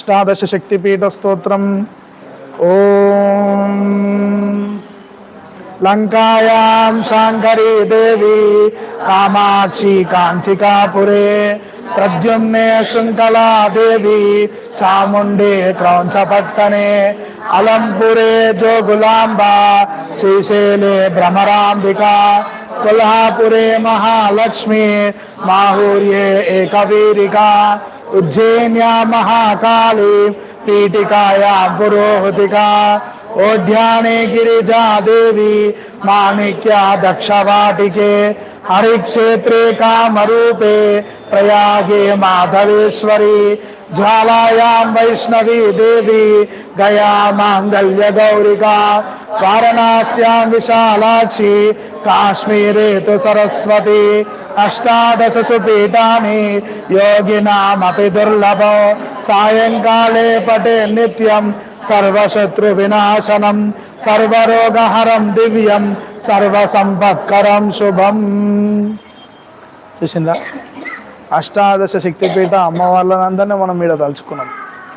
అష్టాదశ శక్తిపీఠ స్తోత్రం. ఓం లంకాయాం శాంకరీ దేవి కామాక్షి కాంచికాపురే ప్రద్యుమ్నే శృంఖలా దేవి చాముండే క్రౌంచపట్టనే అలంపురే జోగులాంబా శ్రీశైలే భ్రమరాంబికా కొల్హాపురే మహాలక్ష్మి మాహూర్యే ఏకవీరికా ఉజ్జయిన్యా మహాకాళీ పీఠికాయాం పురోహతికా ఓఢ్యానే గిరిజా దేవి మాణిక్యా దక్షవాటికే హరిక్షేత్రే కామరూపే ప్రయాగే మాధవేశ్వరి జ్వాలాయాం వైష్ణవీ దేవి గయా మాంగళ్య గౌరికా వారణాస్యాం విశాలాక్షి కాశ్మీరే తు సరస్వతి అష్టాదశసు పీఠాని యోగినామపి దుర్లభం సాయంకాలే పటే నిత్యం సర్వశత్రు వినాశనం సర్వరోగహరం దివ్యం సర్వసంపత్కరం శుభం. చూసిందా, అష్టాదశ శక్తిపీఠ అమ్మవార్లందరినీ మనం ఈడ తలుచుకున్నాం.